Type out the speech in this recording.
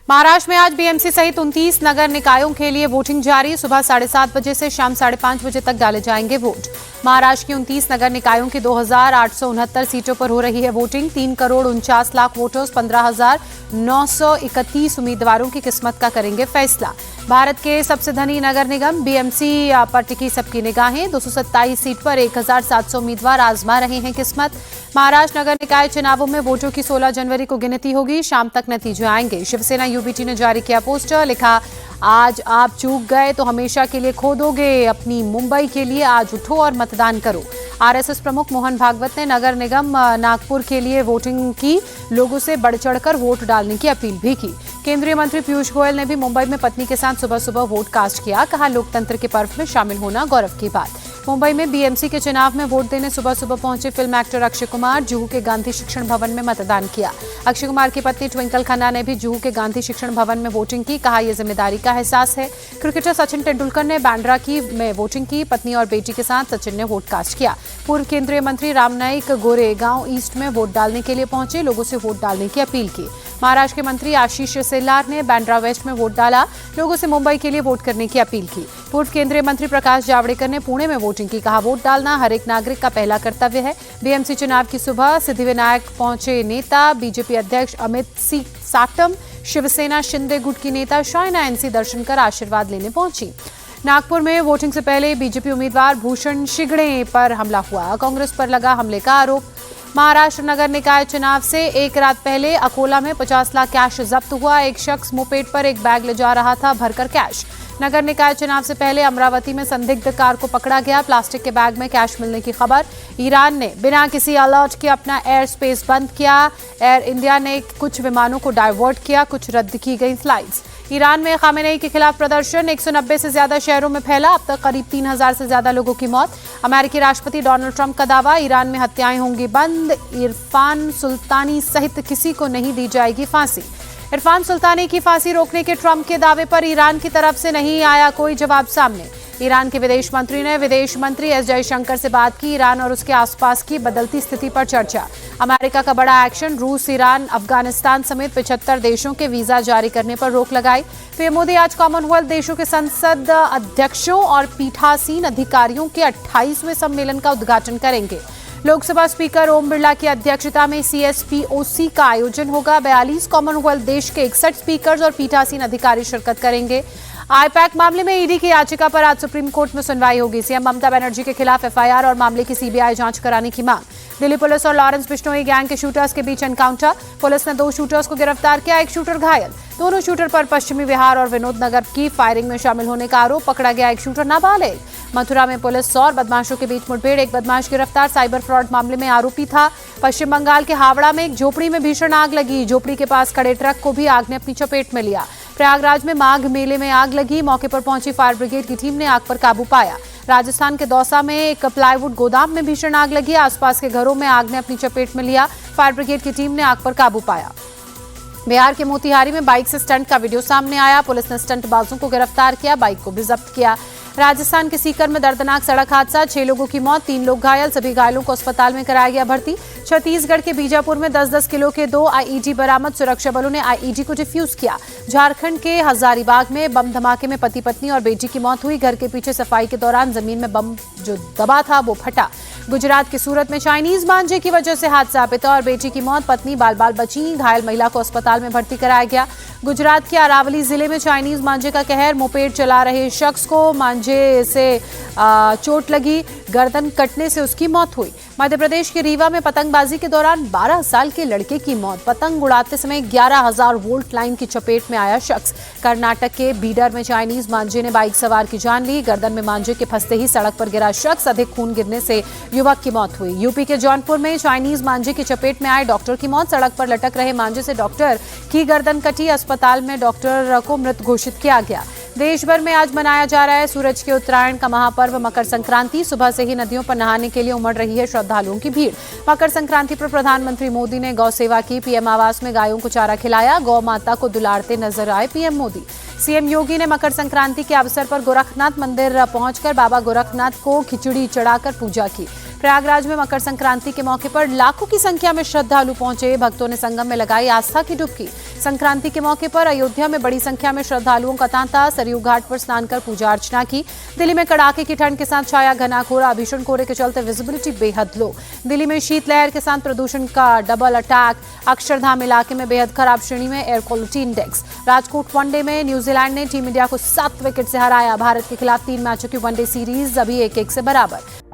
महाराष्ट्र में आज बीएमसी सहित 29 नगर निकायों के लिए वोटिंग जारी। सुबह 7:30 बजे से शाम 5:30 बजे तक डाले जाएंगे वोट। महाराष्ट्र की 29 नगर निकायों की 2,869 सीटों पर हो रही है वोटिंग। 3,49,00,000 वोटर्स 15,931 उम्मीदवारों की किस्मत का करेंगे फैसला। भारत के सबसे धनी नगर निगम बीएमसी पर टिकी सबकी निगाहें। 227 सीट पर 1,700 उम्मीदवार आजमा रहे हैं किस्मत। महाराष्ट्र नगर निकाय चुनावों में वोटों की 16 जनवरी को गिनती होगी। शाम तक नतीजे आएंगे। शिवसेना यूबीटी ने जारी किया पोस्टर, लिखा आज आप चूक गए तो हमेशा के लिए खो दोगे अपनी मुंबई के लिए, आज उठो और मतदान करो। आरएसएस प्रमुख मोहन भागवत ने नगर निगम नागपुर के लिए वोटिंग की, लोगों से बढ़ चढ़कर वोट डालने की अपील भी की। केंद्रीय मंत्री पीयूष गोयल ने भी मुंबई में पत्नी के साथ सुबह सुबह वोट कास्ट किया। कहा लोकतंत्र के पर्व में शामिल होना गौरव की बात। मुंबई में बीएमसी के चुनाव में वोट देने सुबह सुबह पहुंचे फिल्म एक्टर अक्षय कुमार। जुहू के गांधी शिक्षण भवन में मतदान किया। अक्षय कुमार की पत्नी ट्विंकल खन्ना ने भी जुहू के गांधी शिक्षण भवन में वोटिंग की। कहा यह जिम्मेदारी का एहसास है। क्रिकेटर सचिन तेंदुलकर ने बांद्रा में वोटिंग की। पत्नी और बेटी के साथ सचिन ने वोट कास्ट किया। पूर्व केंद्रीय मंत्री राम नाईक गोरेगांव ईस्ट में वोट डालने के लिए पहुंचे, लोगों से वोट डालने की अपील की। महाराष्ट्र के मंत्री आशीष सेल्लार ने बांद्रा वेस्ट में वोट डाला, लोगों से मुंबई के लिए वोट करने की अपील की। पूर्व केंद्रीय मंत्री प्रकाश जावड़ेकर ने पुणे में वोटिंग की। कहा वोट डालना हर एक नागरिक का पहला कर्तव्य है। बीएमसी चुनाव की सुबह सिद्धिविनायक पहुंचे नेता। बीजेपी अध्यक्ष अमित साटम, शिवसेना शिंदे गुट की नेता शायना एनसी दर्शन कर आशीर्वाद लेने पहुंची। नागपुर में वोटिंग से पहले बीजेपी उम्मीदवार भूषण शिगड़े पर हमला हुआ। कांग्रेस पर लगा हमले का आरोप। महाराष्ट्र नगर निकाय चुनाव से एक रात पहले अकोला में 50 लाख कैश जब्त हुआ। एक शख्स मोपेड पर एक बैग ले जा रहा था भरकर कैश। नगर निकाय चुनाव से पहले अमरावती में संदिग्ध कार को पकड़ा गया। प्लास्टिक के बैग में कैश मिलने की खबर। ईरान ने बिना किसी अलर्ट के अपना एयर स्पेस बंद किया। एयर इंडिया ने कुछ विमानों को डायवर्ट किया, कुछ रद्द की गई फ्लाइट्स। ईरान में खामेनेई के खिलाफ प्रदर्शन। 190 से ज्यादा शहरों में फैला। अब तक करीब 3,000 से ज्यादा लोगों की मौत। अमेरिकी राष्ट्रपति डोनाल्ड ट्रंप का दावा, ईरान में हत्याएं होंगी बंद। इरफान सुल्तानी सहित किसी को नहीं दी जाएगी फांसी। इरफान सुल्तानी की फांसी रोकने के ट्रंप के दावे पर ईरान की तरफ से नहीं आया कोई जवाब सामने। ईरान के विदेश मंत्री ने विदेश मंत्री एस जयशंकर से बात की। ईरान और उसके आसपास की बदलती स्थिति पर चर्चा। अमेरिका का बड़ा एक्शन। रूस, ईरान, अफगानिस्तान समेत 75 देशों के वीजा जारी करने पर रोक लगाई। पीएम मोदी आज कॉमनवेल्थ देशों के संसद अध्यक्षों और पीठासीन अधिकारियों के 28वें सम्मेलन का उद्घाटन करेंगे। लोकसभा स्पीकर ओम बिरला की अध्यक्षता में CSPOC का आयोजन होगा। 42 कॉमनवेल्थ देश के 61 स्पीकर्स और पीठासीन अधिकारी शिरकत करेंगे। आईपैक मामले में ईडी की याचिका पर आज सुप्रीम कोर्ट में सुनवाई होगी। सीएम ममता बनर्जी के खिलाफ FIR और मामले की CBI जांच कराने की मांग। दिल्ली पुलिस और लॉरेंस बिश्नोई गैंग के शूटर्स के बीच एनकाउंटर। पुलिस ने 2 शूटर्स को गिरफ्तार किया, एक शूटर घायल। दोनों शूटर पर पश्चिमी बिहार और विनोद नगर की फायरिंग में शामिल होने का आरोप। पकड़ा गया एक शूटर नाबालिग। मथुरा में पुलिस और बदमाशों के बीच मुठभेड़। एक बदमाश गिरफ्तार, साइबर फ्रॉड मामले में आरोपी था। पश्चिम बंगाल के हावड़ा में एक झोपड़ी में भीषण आग लगी। झोपड़ी के पास खड़े ट्रक को भी आग ने अपनी चपेट में लिया। प्रयागराज में माघ मेले में आग लगी। मौके पर पहुंची फायर ब्रिगेड की टीम ने आग पर काबू पाया। राजस्थान के दौसा में एक प्लाईवुड गोदाम में भीषण आग लगी। आसपास के घरों में आग ने अपनी चपेट में लिया। फायर ब्रिगेड की टीम ने आग पर काबू पाया। बिहार के मोतिहारी में बाइक से स्टंट का वीडियो सामने आया। पुलिस ने स्टंटबाजों को गिरफ्तार किया, बाइक को भी जब्त किया। राजस्थान के सीकर में दर्दनाक सड़क हादसा। 6 लोगों की मौत, 3 लोग घायल। सभी घायलों को अस्पताल में कराया गया भर्ती। छत्तीसगढ़ के बीजापुर में 10-10 किलो के 2 IED बरामद। सुरक्षा बलों ने IED को डिफ्यूज किया। झारखंड के हजारीबाग में बम धमाके में पति पत्नी और बेटी की मौत हुई। घर के पीछे सफाई के दौरान जमीन में बम जो दबा था वो फटा। गुजरात के सूरत में चाइनीज मांझे की वजह से हादसा। पिता और बेटी की मौत, पत्नी बाल बाल बची। घायल महिला को अस्पताल में भर्ती कराया गया। गुजरात के अरावली जिले में चाइनीज मांझे का कहर। मोपेड चला रहे शख्स को मांझे से चोट लगी, गर्दन कटने से उसकी मौत हुई। मध्य प्रदेश के रीवा में पतंगबाजी के दौरान 12 साल के लड़के की मौत। पतंग उड़ाते समय 11,000 वोल्ट लाइन की चपेट में आया शख्स। कर्नाटक के बीडर में चाइनीज मांझे ने बाइक सवार की जान ली। गर्दन में मांझे के फंसते ही सड़क पर गिरा शख्स। अधिक खून गिरने से युवक की मौत हुई। यूपी के जौनपुर में चाइनीज मांझे की चपेट में आए डॉक्टर की मौत। सड़क पर लटक रहे मांझे से डॉक्टर की गर्दन कटी। अस्पताल में डॉक्टर को मृत घोषित किया गया। देश भर में आज मनाया जा रहा है सूरज के उत्तरायण का महापर्व मकर संक्रांति। सुबह से ही नदियों पर नहाने के लिए उमड़ रही है श्रद्धालुओं की भीड़। मकर संक्रांति पर प्रधानमंत्री मोदी ने गौ सेवा की। पीएम आवास में गायों को चारा खिलाया। गौ माता को दुलारते नजर आए पीएम मोदी। सीएम योगी ने मकर संक्रांति के अवसर पर गोरखनाथ मंदिर पहुंचकर बाबा गोरखनाथ को खिचड़ी चढ़ाकर पूजा की। प्रयागराज में मकर संक्रांति के मौके पर लाखों की संख्या में श्रद्धालु पहुंचे। भक्तों ने संगम में लगाई आस्था की डुबकी। संक्रांति के मौके पर अयोध्या में बड़ी संख्या में श्रद्धालुओं का तांता। सरयू घाट पर स्नान कर पूजा अर्चना की। दिल्ली में कड़ाके की ठंड के साथ छाया घना कोहरा। भीषण कोहरे के चलते विजिबिलिटी बेहद लो। दिल्ली में शीतलहर के साथ प्रदूषण का डबल अटैक। अक्षरधाम इलाके में बेहद खराब श्रेणी में air quality index. Rajkot one day में न्यूजीलैंड ने टीम इंडिया को 7 विकेट से हराया। भारत के खिलाफ 3 मैचों की वनडे सीरीज अभी 1-1 से बराबर।